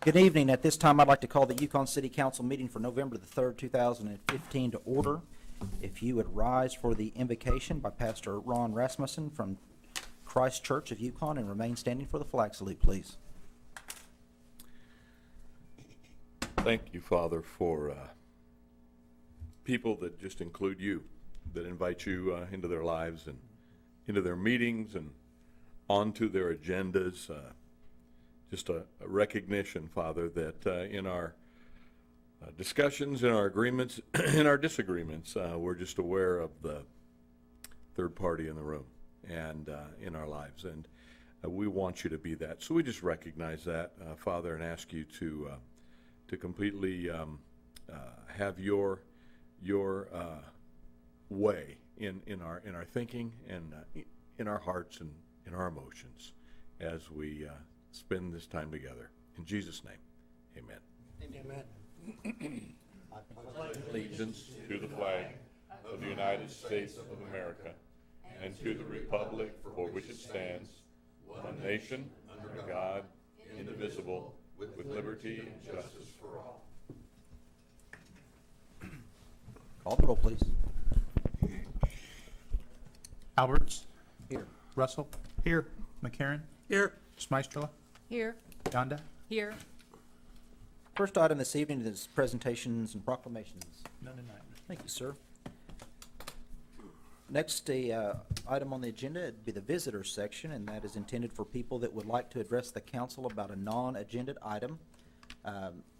Good evening. At this time, I'd like to call the Yukon City Council meeting for November the 3rd, 2015 to order. If you would rise for the invocation by Pastor Ron Rasmussen from Christ Church of Yukon and remain standing for the flag salute, please. Thank you, Father, for people that just include you, that invite you into their lives and into their meetings and onto their agendas. Just a recognition, Father, that in our discussions, in our agreements, in our disagreements, we're just aware of the third party in the room and in our lives. And we want you to be that. So we just recognize that, Father, and ask you to completely have your way in our thinking and in our hearts and in our emotions as we spend this time together. In Jesus' name, amen. Amen. Allegiance to the flag of the United States of America and to the republic for which it stands, one nation, under God, indivisible, with liberty and justice for all. Call the roll, please. Alberts. Here. Russell. Here. McCarron. Here. Smystrela. Here. Yonda. Here. First item this evening is presentations and proclamations. None tonight. Thank you, sir. Next item on the agenda would be the visitor section, and that is intended for people that would like to address the council about a non-agenda item.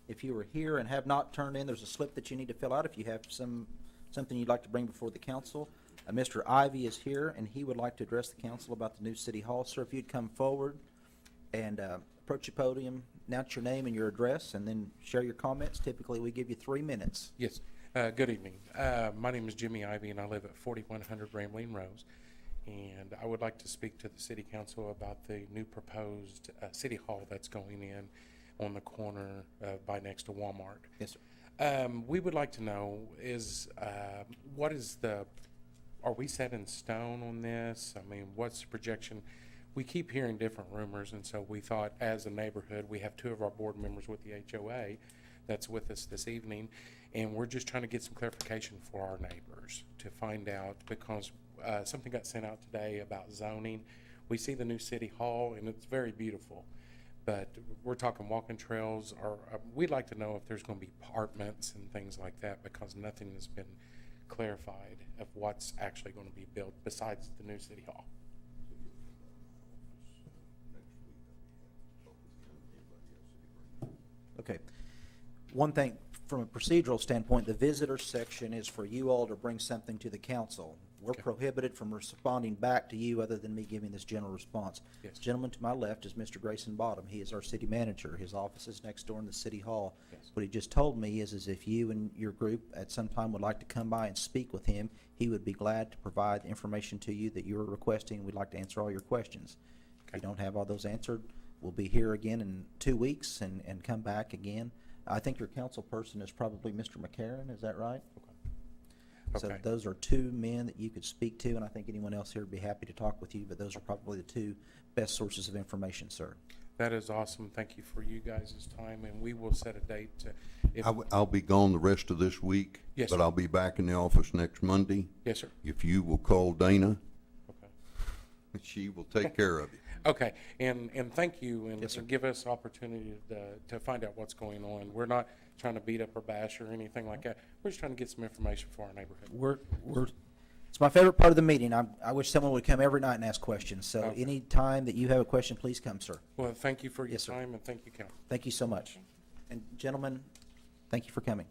If you are here and have not turned in, there's a slip that you need to fill out if you have something you'd like to bring before the council. Mr. Ivy is here, and he would like to address the council about the new city hall. Sir, if you'd come forward and approach the podium, announce your name and your address, and then share your comments. Typically, we give you 3 minutes. Yes. Good evening. My name is Jimmy Ivy, and I live at 4100 Rambling Rose. And I would like to speak to the City Council about the new proposed City Hall that's going in on the corner by next to Walmart. Yes, sir. We would like to know are we set in stone on this? I mean, what's the projection? We keep hearing different rumors, and so we thought as a neighborhood, we have 2 of our board members with the HOA that's with us this evening, and we're just trying to get some clarification for our neighbors to find out, because something got sent out today about zoning. We see the new city hall, and it's very beautiful, but we're talking walking trails, or we'd like to know if there's going to be apartments and things like that, because nothing has been clarified of what's actually going to be built besides the new city hall. Okay. One thing, from a procedural standpoint, the visitor section is for you all to bring something to the council. We're Okay. prohibited from responding back to you other than me giving this general response. Yes. The gentleman to my left is Mr. Grayson Bottom. He is our city manager. His office is next door in the city hall. Yes. What he just told me is if you and your group at some time would like to come by and speak with him, he would be glad to provide the information to you that you're requesting. We'd like to answer all your questions. If you Okay. don't have all those answered, we'll be here again in 2 weeks and come back again. I think your council person is probably Mr. McCarron, is that right? So Okay. those are 2 men that you could speak to, and I think anyone else here would be happy to talk with you, but those are probably the 2 best sources of information, sir. That is awesome. Thank you for you guys' time, and we will set a date to, if, I'll be gone the rest of this week. Yes, But sir. I'll be back in the office next Monday. yes, sir. If you will call Dana, Okay. she will take care of you. Okay, and thank you, and Yes, sir. give us opportunity to find out what's going on. We're not trying to beat up or bash or anything like that. We're just trying to get some information for our neighborhood. It's my favorite part of the meeting. I wish someone would come every night and ask questions, so Okay. any time that you have a question, please come, sir. Well, thank you for your Yes, sir. time, and thank you, Council. Thank you so much. And gentlemen, thank you for coming.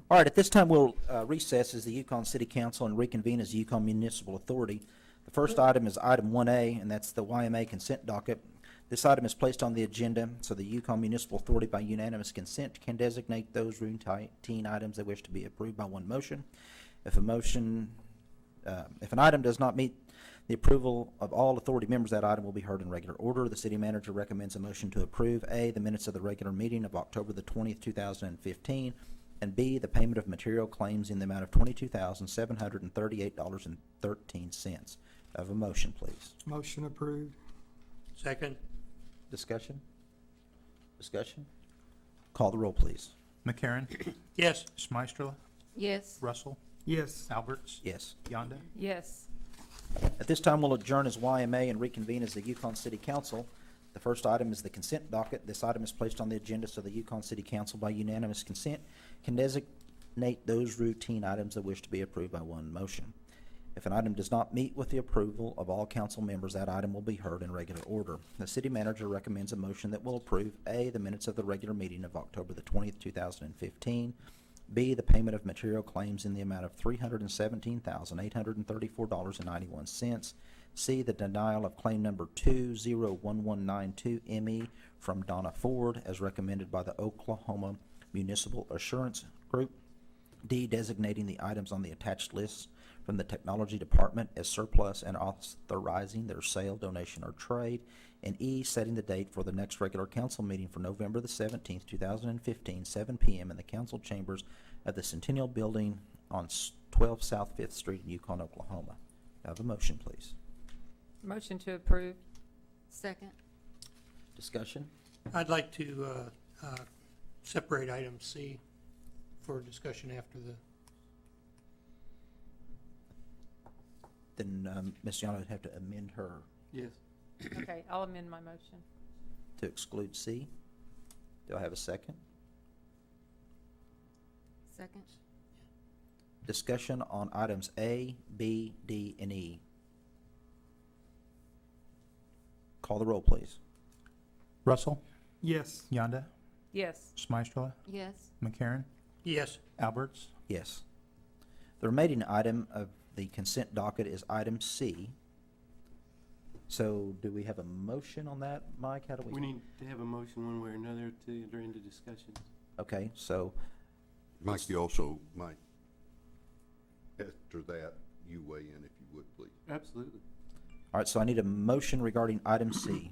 All right, at this time, we'll recess as the Yukon City Council and reconvene as the Yukon Municipal Authority. The first item is item 1A, and that's the YMA consent docket. This item is placed on the agenda so the Yukon Municipal Authority, by unanimous consent, can designate those routine items they wish to be approved by one motion. If an item does not meet the approval of all authority members, that item will be heard in regular order. The city manager recommends a motion to approve A, the minutes of the regular meeting of October the 20th, 2015, and B, the payment of material claims in the amount of $22,738.13. Have a motion, please. Motion approved. Second. Discussion? Discussion? Call the roll, please. McCarron. Yes. Smystrela. Yes. Russell. Yes. Alberts. Yes. Yonda. Yes. At this time, we'll adjourn as YMA and reconvene as the Yukon City Council. The first item is the consent docket. This item is placed on the agenda so the Yukon City Council, by unanimous consent, can designate those routine items that wish to be approved by one motion. If an item does not meet with the approval of all council members, that item will be heard in regular order. The city manager recommends a motion that will approve A, the minutes of the regular meeting of October the 20th, 2015, B, the payment of material claims in the amount of $317,834.91, C, the denial of claim number 201192ME from Donna Ford as recommended by the Oklahoma Municipal Assurance Group, D, designating the items on the attached list from the Technology Department as surplus and authorizing their sale, donation, or trade, and E, setting the date for the next regular council meeting for November the 17th, 2015, 7 p.m. in the council chambers of the Centennial Building on 12 South 5th Street in Yukon, Oklahoma. Do I have a motion, please? Motion to approve. Second. Discussion? I'd like to separate item C for discussion after the, Then Ms. Yonda would have to amend her yes. Okay, I'll amend my motion. to exclude C. Do I have a second? Second. Discussion on items A, B, D, and E. Call the roll, please. Russell. Yes. Yonda. Yes. Smystrela. Yes. McCarron. Yes. Alberts. Yes. The remaining item of the consent docket is item C. So do we have a motion on that, Mike? How do we? We need to have a motion one way or another to enter into discussion. Okay, so, Mike, you also might, after that, you weigh in if you would, please. Absolutely. all right, so I need a motion regarding item C.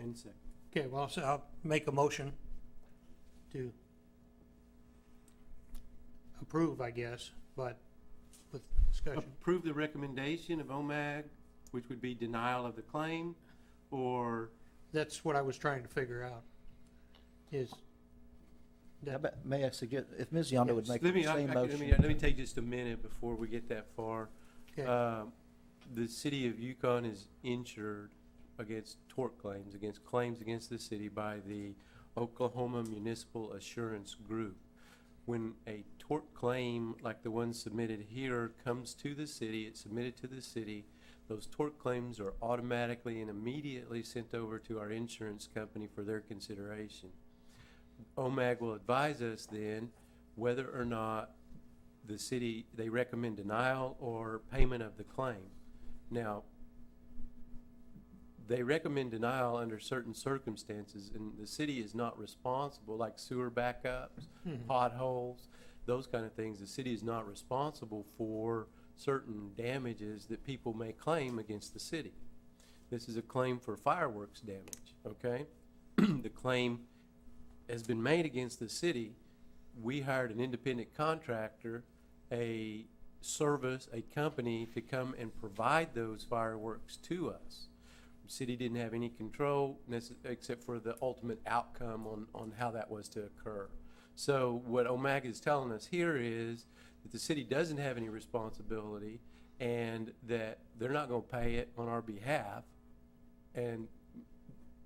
And second. Okay, well, so I'll make a motion to approve, I guess, but with discussion. Approve the recommendation of OMAG, which would be denial of the claim, or That's what I was trying to figure out, is How that, about, may I suggest, if Ms. Yonda would make let the me, same let motion? me take just a minute before we get that far. okay, The city of Yukon is insured against tort claims, against claims against the city by the Oklahoma Municipal Assurance Group. When a tort claim like the one submitted here comes to the city, it's submitted to the city, those tort claims are automatically and immediately sent over to our insurance company for their consideration. OMAG will advise us then whether or not the city, they recommend denial or payment of the claim. Now, they recommend denial under certain circumstances, and the city is not responsible, like sewer backups, potholes, those kind of things. The city is not responsible for certain damages that people may claim against the city. This is a claim for fireworks damage, okay? The claim has been made against the city. We hired an independent contractor, a service, a company to come and provide those fireworks to us. The city didn't have any control except for the ultimate outcome on how that was to occur. So what OMAG is telling us here is that the city doesn't have any responsibility and that they're not going to pay it on our behalf. And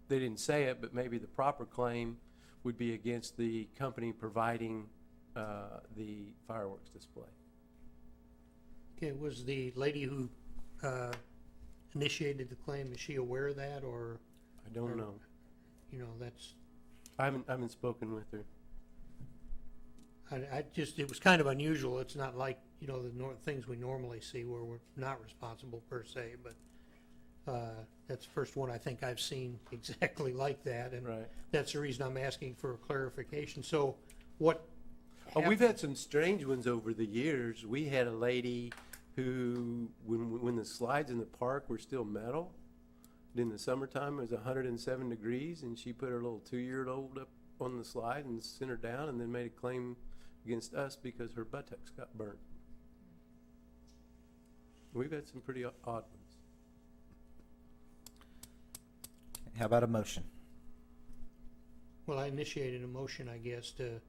they didn't say it, but maybe the proper claim would be against the company providing the fireworks display. okay, was the lady who initiated the claim, is she aware of that, or, I don't know. you know, that's, I haven't spoken with her. I just, it was kind of unusual. It's not like, you know, the things we normally see where we're not responsible per se, but that's the first one I think I've seen exactly like that, and Right. that's the reason I'm asking for clarification. So what? Oh, we've had some strange ones over the years. We had a lady who, when the slides in the park were still metal, in the summertime it was 107 degrees, and she put her little 2-year-old up on the slide and sent her down, and then made a claim against us because her buttocks got burnt. We've had some pretty odd ones. How about a motion? Well, I initiated a motion, I guess, to,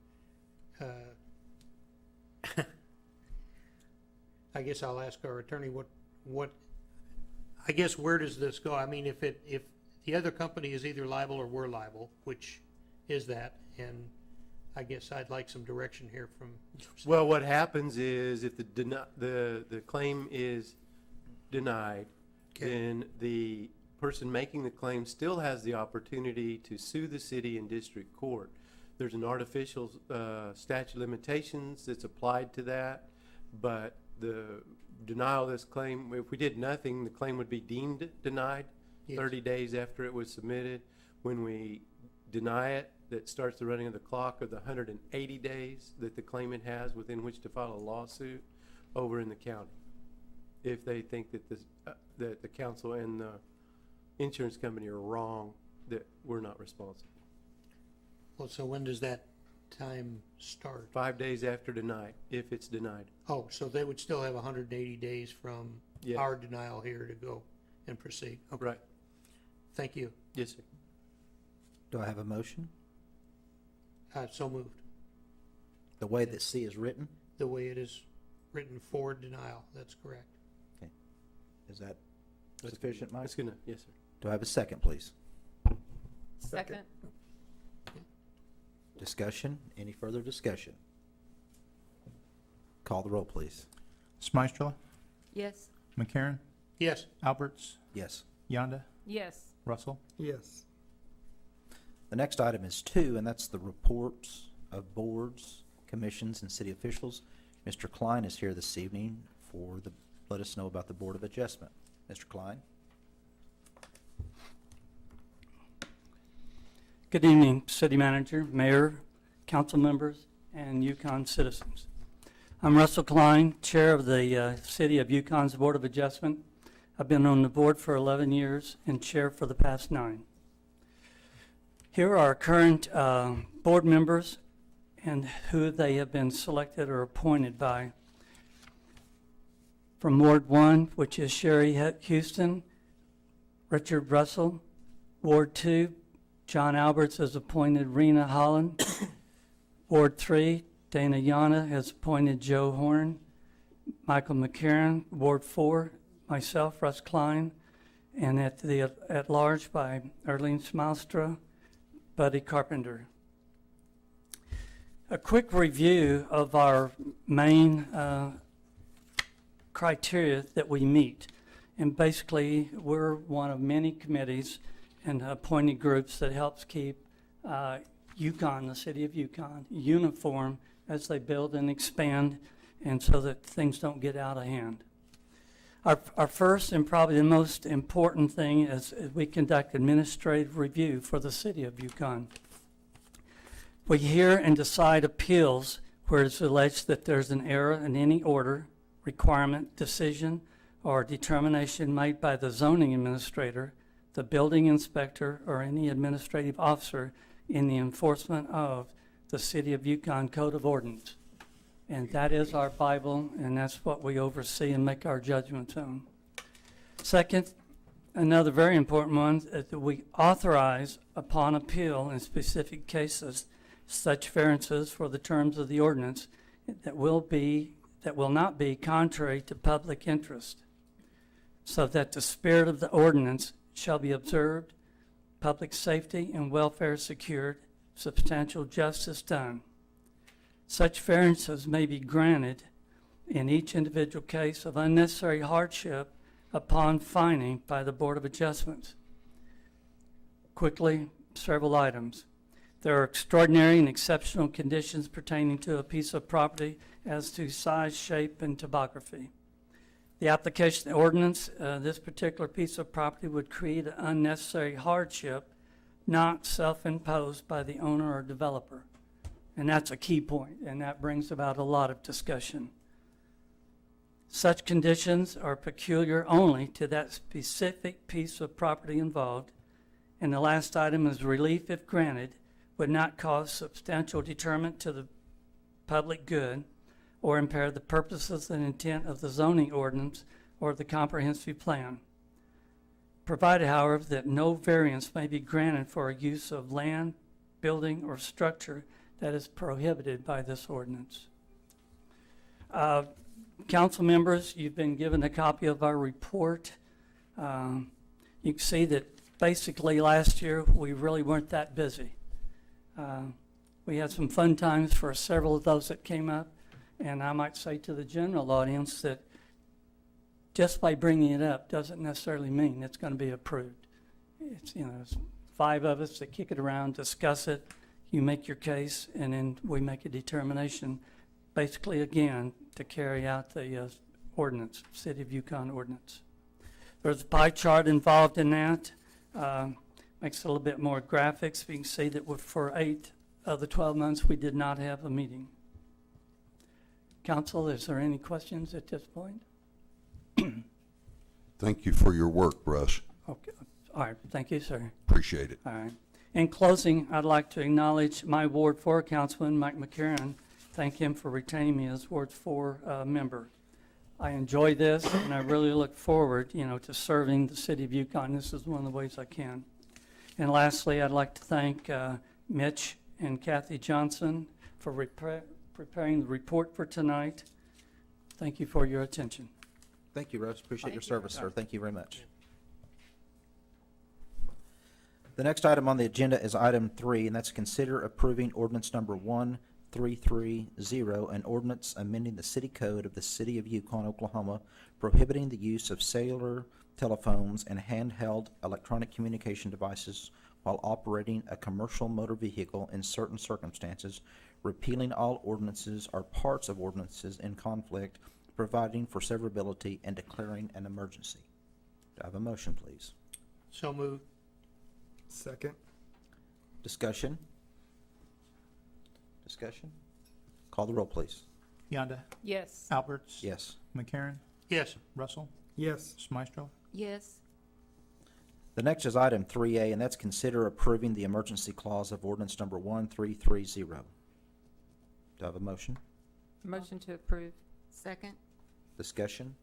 I guess I'll ask our attorney I guess where does this go? I mean, if the other company is either liable or we're liable, which is that? And I guess I'd like some direction here from. Well, what happens is if the claim is denied, Okay. then the person making the claim still has the opportunity to sue the city in district court. There's an artificial statute of limitations that's applied to that, but the denial of this claim, if we did nothing, the claim would be deemed denied Yes. 30 days after it was submitted. When we deny it, that starts the running of the clock of the 180 days that the claimant has within which to file a lawsuit over in the county. If they think that that the council and the insurance company are wrong, that we're not responsible. Well, so when does that time start? 5 days after denied, if it's denied. Oh, so they would still have 180 days from Yes. our denial here to go and proceed? Okay. Right. Thank you. Yes, sir. Do I have a motion? So moved, The way that C is written, the way it is written for denial, that's correct. is that sufficient, Mike? That's gonna, yes, sir. Do I have a second, please? Second. Discussion? Any further discussion? Call the roll, please. Smystrela, Yes. McCarron, Yes. Alberts, Yes. Yonda, Yes. Russell. Yes. The next item is 2, and that's the reports of boards, commissions, and city officials. Mr. Klein is here this evening let us know about the Board of Adjustment. Mr. Klein? Good evening, City Manager, Mayor, council members, and Yukon citizens. I'm Russell Klein, Chair of the City of Yukon's Board of Adjustment. I've been on the board for 11 years and Chair for the past 9. Here are our current board members and who they have been selected or appointed by. From Ward 1, which is Sherry Houston, Richard Russell. Ward 2, John Alberts has appointed Rena Holland. Ward 3, Dana Yana has appointed Joe Horn. Michael McCarron. Ward 4, myself, Russ Klein. And at large by Arlene Smilstra, Buddy Carpenter. A quick review of our main criteria that we meet. And basically, we're one of many committees and appointed groups that helps keep Yukon, the city of Yukon, uniform as they build and expand, and so that things don't get out of hand. Our first and probably the most important thing is we conduct administrative review for the city of Yukon. We hear and decide appeals where it's alleged that there's an error in any order, requirement, decision, or determination made by the zoning administrator, the building inspector, or any administrative officer in the enforcement of the City of Yukon Code of Ordinance. And that is our Bible, and that's what we oversee and make our judgments on. Second, another very important one is that we authorize upon appeal in specific cases such variances for the terms of the ordinance that will not be contrary to public interest, so that the spirit of the ordinance shall be observed, public safety and welfare secured, substantial justice done. Such variances may be granted in each individual case of unnecessary hardship upon finding by the Board of Adjustments. Quickly, several items. There are extraordinary and exceptional conditions pertaining to a piece of property as to size, shape, and topography. The application of the ordinance, this particular piece of property would create an unnecessary hardship not self-imposed by the owner or developer. And that's a key point, and that brings about a lot of discussion. Such conditions are peculiar only to that specific piece of property involved. And the last item is relief, if granted, would not cause substantial detriment to the public good or impair the purposes and intent of the zoning ordinance or the comprehensive plan. Provided, however, that no variance may be granted for a use of land, building, or structure that is prohibited by this ordinance. Council members, you've been given a copy of our report. You can see that basically last year we really weren't that busy. We had some fun times for several of those that came up, and I might say to the general audience that just by bringing it up doesn't necessarily mean it's going to be approved. It's, it's 5 of us that kick it around, discuss it, you make your case, and then we make a determination, basically again, to carry out the ordinance, City of Yukon ordinance. There's a pie chart involved in that. Makes it a little bit more graphics. You can see that for 8 of the 12 months, we did not have a meeting. Council, is there any questions at this point? Thank you for your work, Russ. Okay. All right. Thank you, sir. Appreciate it. All right. In closing, I'd like to acknowledge my Ward 4 Councilman, Mike McCarron. Thank him for retaining me as Ward 4 member. I enjoy this, and I really look forward, to serving the City of Yukon. This is one of the ways I can. And lastly, I'd like to thank Mitch and Kathy Johnson for preparing the report for tonight. Thank you for your attention. Thank you, Russ. Appreciate your service, sir. Thank you very much. The next item on the agenda is item 3, and that's consider approving ordinance number 1330, an ordinance amending the city code of the City of Yukon, Oklahoma, prohibiting the use of cellular telephones and handheld electronic communication devices while operating a commercial motor vehicle in certain circumstances, repealing all ordinances or parts of ordinances in conflict, providing for severability, and declaring an emergency. Do I have a motion, please? So moved. Second. Discussion? Discussion? Call the roll, please. Yonda, Yes. Alberts. Yes. McCarron, Yes. Russell, Yes. Smystrel. Yes. The next is item 3A, and that's consider approving the emergency clause of ordinance number 1330. Do I have a motion? Motion to approve. Second. Discussion?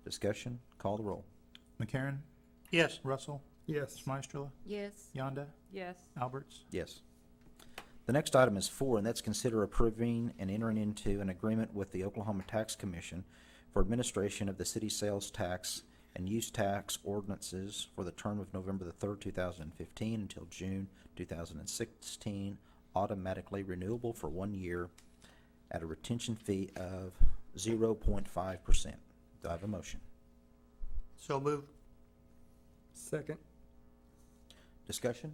Discussion? Call the roll. McCarron, Yes. Russell, Yes. Smystrel, Yes. Yonda, Yes. Alberts. Yes. The next item is 4, and that's consider approving and entering into an agreement with the Oklahoma Tax Commission for administration of the city sales tax and use tax ordinances for the term of November the 3rd, 2015 until June 2016, automatically renewable for 1 year at a retention fee of 0.5%. Do I have a motion? So moved. Second. Discussion?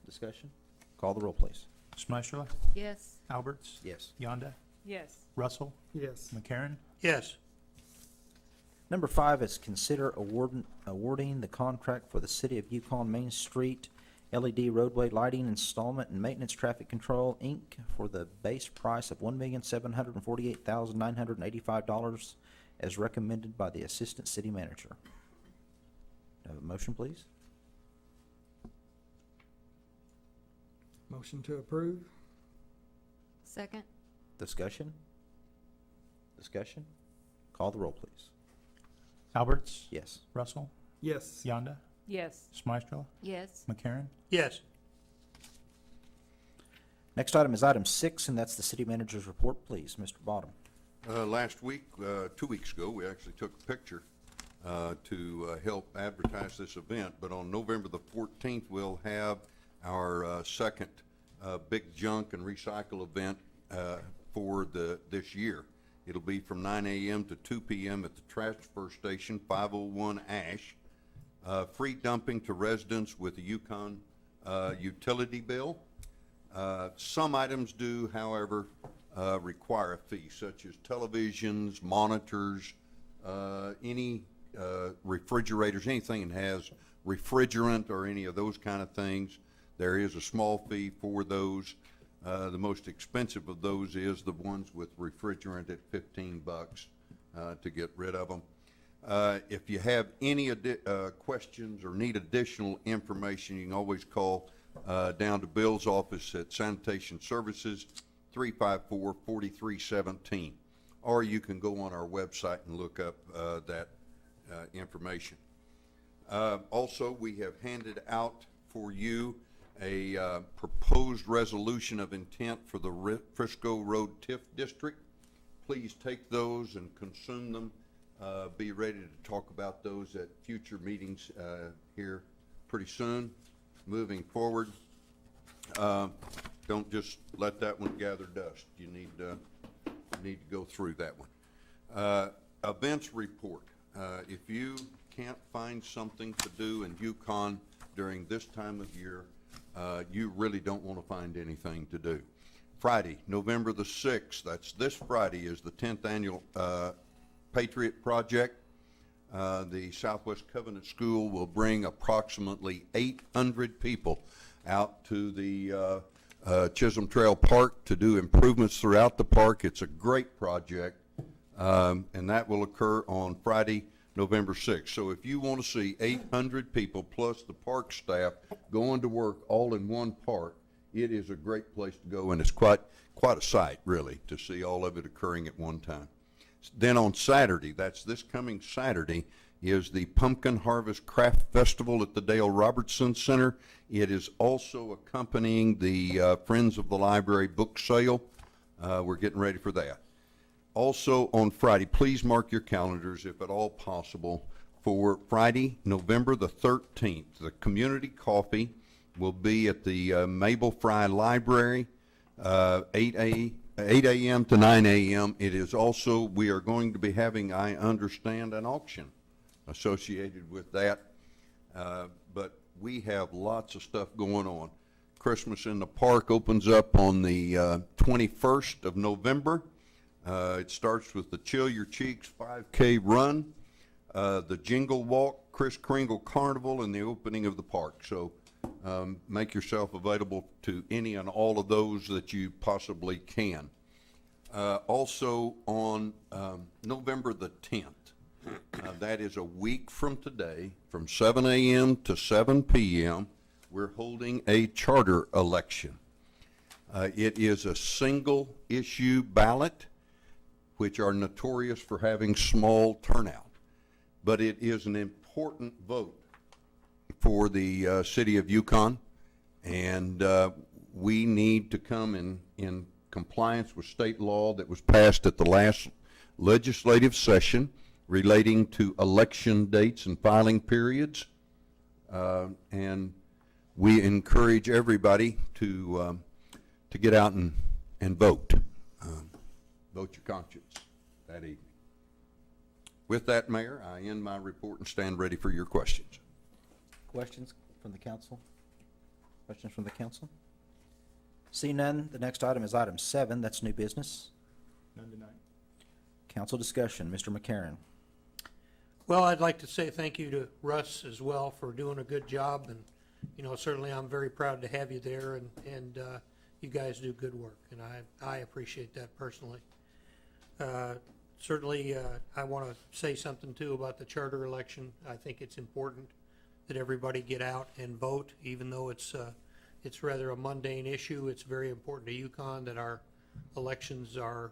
Discussion? Call the roll, please. Smystrel, Yes. Alberts. Yes. Yonda, Yes. Russell, Yes. McCarron. Yes. Number 5 is consider awarding the contract for the City of Yukon Main Street LED roadway lighting installment and maintenance traffic control, Inc. for the base price of $1,748,985 as recommended by the Assistant City Manager. Do I have a motion, please? Motion to approve. Second. Discussion? Discussion? Call the roll, please. Alberts, Yes. Russell, Yes. Yonda, Yes. Smystrel, Yes. McCarron. Yes. Next item is item 6, and that's the City Manager's report, please. Mr. Bottom. Last week, 2 weeks ago, we actually took a picture to help advertise this event, but on November the 14th, we'll have our second big junk and recycle event for this year. It'll be from 9 a.m. to 2 p.m. at the transfer station, 501 Ash. Free dumping to residents with a Yukon utility bill. Some items do, however, require a fee, such as televisions, monitors, any refrigerators, anything that has refrigerant or any of those kind of things. There is a small fee for those. The most expensive of those is the ones with refrigerant at $15 to get rid of them. If you have any questions or need additional information, you can always call down to Bill's office at Sanitation Services, 354-4317. Or you can go on our website and look up that information. Also, we have handed out for you a proposed resolution of intent for the Frisco Road TIF District. Please take those and consume them. Be ready to talk about those at future meetings here pretty soon. Moving forward, don't just let that one gather dust. You need to go through that one. Events report. If you can't find something to do in Yukon during this time of year, you really don't want to find anything to do. Friday, November the 6th, that's this Friday, is the 10th annual Patriot Project. The Southwest Covenant School will bring approximately 800 people out to the Chisholm Trail Park to do improvements throughout the park. It's a great project, and that will occur on Friday, November 6th. So if you want to see 800 people plus the park staff going to work all in one park, it is a great place to go, and it's quite a sight, really, to see all of it occurring at one time. Then on Saturday, that's this coming Saturday, is the Pumpkin Harvest Craft Festival at the Dale Robertson Center. It is also accompanying the Friends of the Library book sale. We're getting ready for that. Also on Friday, please mark your calendars, if at all possible, for Friday, November the 13th. The community coffee will be at the Mabel Fry Library, 8 a.m. to 9 a.m. It is also, we are going to be having, I understand, an auction associated with that. But we have lots of stuff going on. Christmas in the Park opens up on the 21st of November. It starts with the Chill Your Cheeks 5K run, the Jingle Walk, Kris Kringle Carnival, and the opening of the park. So make yourself available to any and all of those that you possibly can. Also on November the 10th, that is a week from today, from 7 a.m. to 7 p.m., we're holding a charter election. It is a single issue ballot, which are notorious for having small turnout. But it is an important vote for the city of Yukon, and we need to come in compliance with state law that was passed at the last legislative session relating to election dates and filing periods. And we encourage everybody to get out and vote. Vote your conscience that evening. With that, Mayor, I end my report and stand ready for your questions. Questions from the council? Questions from the council? See none, the next item is item 7, that's new business. None tonight. Council discussion, Mr. McCarron. Well, I'd like to say thank you to Russ as well for doing a good job, and, you know, certainly I'm very proud to have you there, and you guys do good work, and I appreciate that personally. Certainly, I want to say something too about the charter election. I think it's important that everybody get out and vote, even though it's rather a mundane issue. It's very important to Yukon that our elections are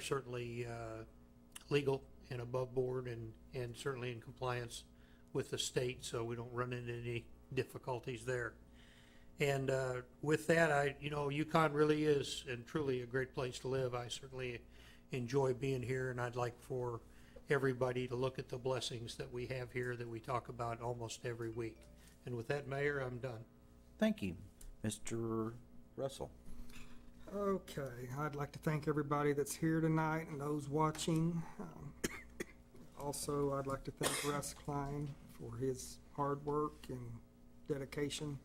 certainly legal and above board, and certainly in compliance with the state, so we don't run into any difficulties there. And with that, Yukon really is and truly a great place to live. I certainly enjoy being here, and I'd like for everybody to look at the blessings that we have here that we talk about almost every week. And with that, Mayor, I'm done. Thank you. Mr. Russell. Okay, I'd like to thank everybody that's here tonight and those watching. Also, I'd like to thank Russ Klein for his hard work and dedication.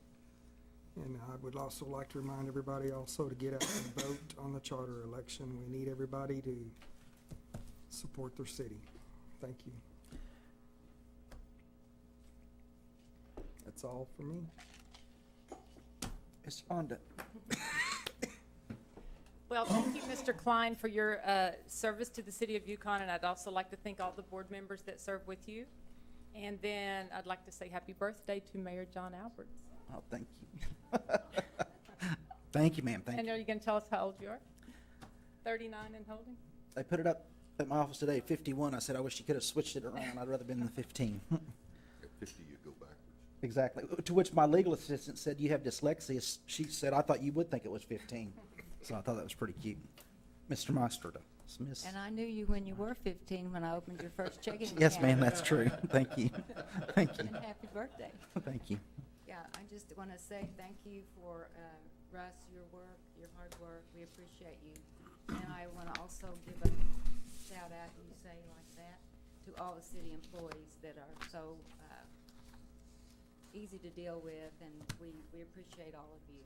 And I would also like to remind everybody also to get out and vote on the charter election. We need everybody to support their city. Thank you. That's all for me. Ms. Fonda. Well, thank you, Mr. Klein, for your service to the city of Yukon, and I'd also like to thank all the board members that serve with you. And then I'd like to say happy birthday to Mayor John Alberts. Oh, thank you. Thank you, ma'am. Thank And you. are you going to tell us how old you are? 39 and holding? They put it up at my office today, 51. I said, I wish you could have switched it around. I'd rather been in the 15. At 50, you go backwards. Exactly. To which my legal assistant said, "You have dyslexia." She said, "I thought you would think it was 15." So I thought that was pretty cute. Mr. Meister to dismiss. And I knew you when you were 15 when I opened your first checking account. Yes, ma'am, that's true. Thank you. Thank you. And happy birthday. Thank you. Yeah, I just want to say thank you for, Russ, your work, your hard work. We appreciate you. And I want to also give a shout out, you say like that, to all the city employees that are so easy to deal with, and we appreciate all of you.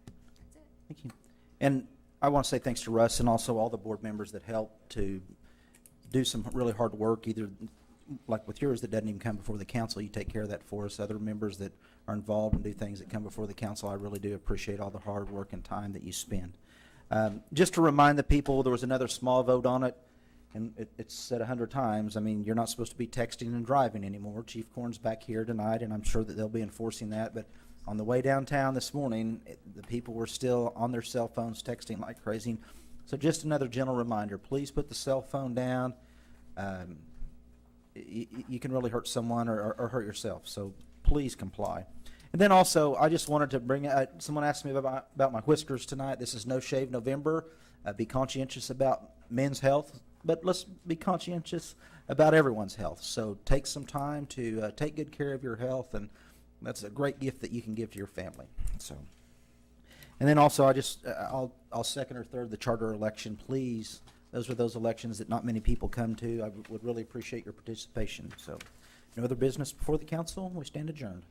And that's it. Thank you. And I want to say thanks to Russ and also all the board members that helped to do some really hard work, either like with yours that doesn't even come before the council. You take care of that for us. Other members that are involved and do things that come before the council, I really do appreciate all the hard work and time that you spend. Just to remind the people, there was another small vote on it, and it's said 100 times. I mean, you're not supposed to be texting and driving anymore. Chief Corn's back here tonight, and I'm sure that they'll be enforcing that. But on the way downtown this morning, the people were still on their cell phones texting like crazy. So just another gentle reminder, please put the cell phone down. You can really hurt someone or hurt yourself, so please comply. And then also, I just wanted to bring, someone asked me about my whiskers tonight. This is No Shave November. Be conscientious about men's health, but let's be conscientious about everyone's health. So take some time to take good care of your health, and that's a great gift that you can give to your family. So, and then also, I'll second or third the charter election. Please, those are those elections that not many people come to. I would really appreciate your participation. So, no other business before the council. We stand adjourned.